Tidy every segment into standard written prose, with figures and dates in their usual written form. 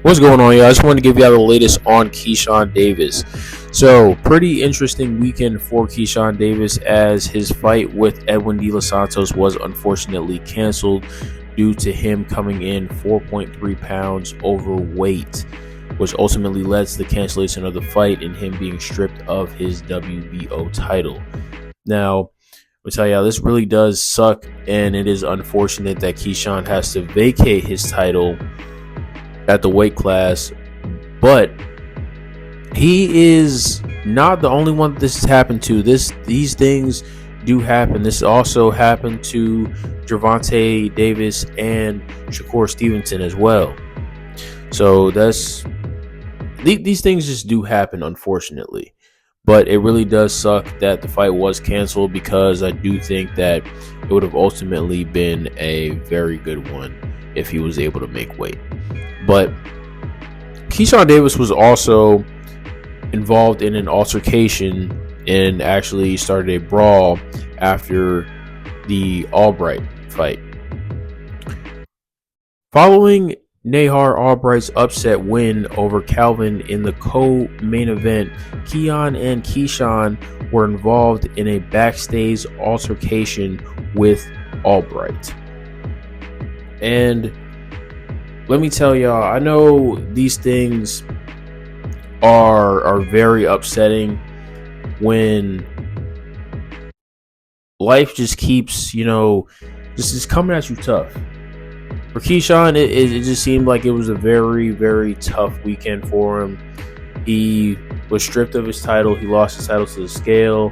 What's going on, y'all? I just wanted to give y'all the latest on Keyshawn Davis. So, pretty interesting weekend for Keyshawn Davis as his fight with Edwin De Los Santos was unfortunately canceled due to him coming in 4.3 pounds overweight, which ultimately led to the cancellation of the fight and him being stripped of his WBO title. Now, I'll tell y'all, this really does suck, and it is unfortunate that Keyshawn has to vacate his title at the weight class, but he is not the only one that this has happened to. These things do happen. This also happened to Gervonta Davis and Shakur Stevenson as well. So these things just do happen, unfortunately. But it really does suck that the fight was canceled, because I do think that it would have ultimately been a very good one if he was able to make weight. But Keyshawn Davis was also involved in an altercation and actually started a brawl after the Albright fight. Following Nahar Albright's upset win over Calvin in the co-main event, Keon and Keyshawn were involved in a backstage altercation with Albright. And let me tell y'all, I know these things are very upsetting when life just keeps, just coming at you tough. For Keyshawn, it just seemed like it was a very, very tough weekend for him. He was stripped of his title. He lost his title to the scale,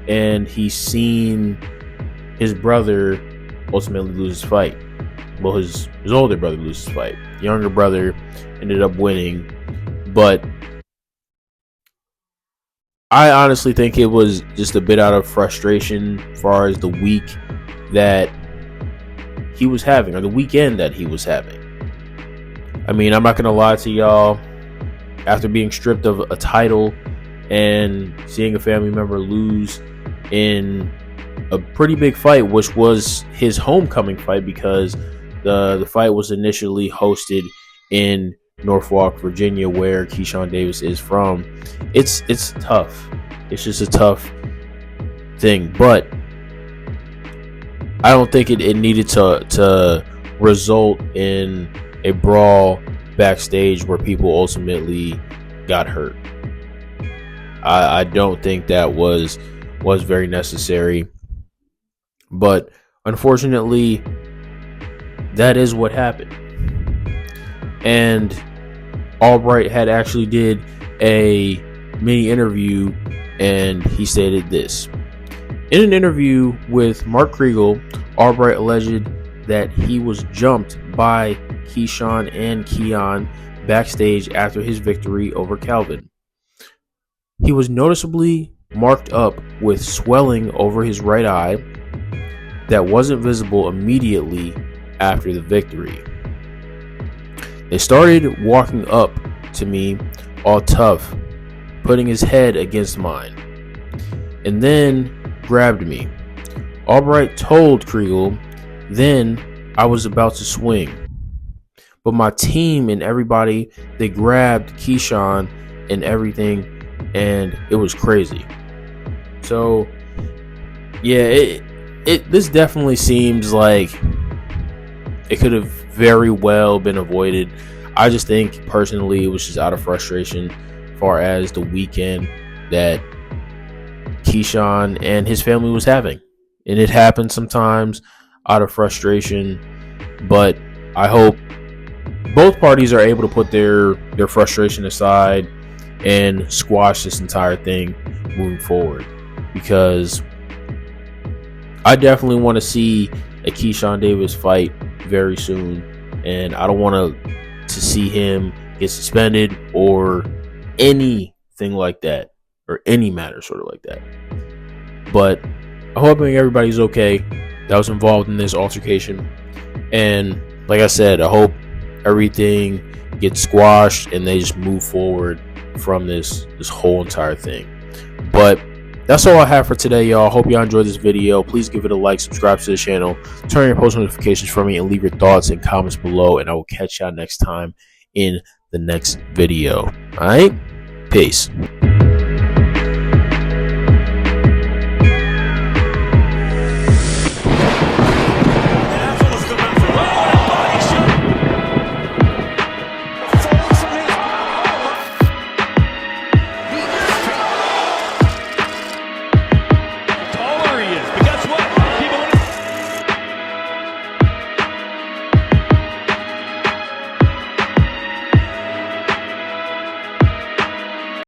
and he's seen his brother ultimately lose his fight. Well, his older brother loses his fight. Younger brother ended up winning. But I honestly think it was just a bit out of frustration as far as the week that he was having, or the weekend that he was having. I mean, I'm not going to lie to y'all. After being stripped of a title and seeing a family member lose in a pretty big fight, which was his homecoming fight, because the fight was initially hosted in Norfolk, Virginia, where Keyshawn Davis is from. It's tough. It's just a tough thing. But I don't think it needed to result in a brawl backstage where people ultimately got hurt. I don't think that was very necessary. But unfortunately, that is what happened. And Albright had actually did a mini interview, and he stated this. In an interview with Mark Kriegel, Albright alleged that he was jumped by Keyshawn and Keon backstage after his victory over Calvin. He was noticeably marked up with swelling over his right eye that wasn't visible immediately after the victory. They started walking up to me all tough, putting his head against mine, and then grabbed me. Albright told Kriegel, then I was about to swing, but my team and everybody, they grabbed Keyshawn and everything, and it was crazy. So yeah, this definitely seems like it could have very well been avoided. I just think personally it was just out of frustration as far as the weekend that Keyshawn and his family was having. And it happens sometimes out of frustration, but I hope both parties are able to put their frustration aside and squash this entire thing moving forward, because I definitely want to see a Keyshawn Davis fight very soon, and I don't want to see him get suspended or anything like that, or any matter sort of like that. But I'm hoping everybody's okay that was involved in this altercation, and like I said, I hope everything gets squashed and they just move forward from this whole entire thing. But that's all I have for today, y'all. Hope y'all enjoyed this video. Please give it a like, subscribe to the channel, turn on your post notifications for me, and leave your thoughts and comments below. And I will catch y'all next time in the next video. All right, peace.